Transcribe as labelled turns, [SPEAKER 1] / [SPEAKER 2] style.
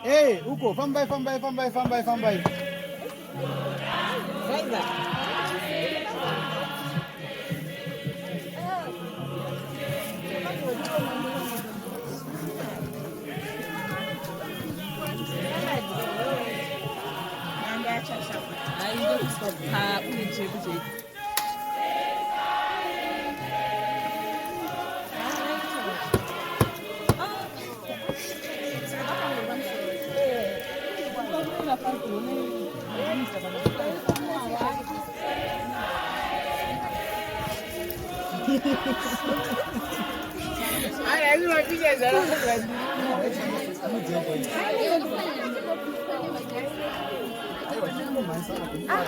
[SPEAKER 1] Eh, huko fambai fambai fambai fambai fambai.
[SPEAKER 2] Sasa. Lazima piga za
[SPEAKER 3] Ah,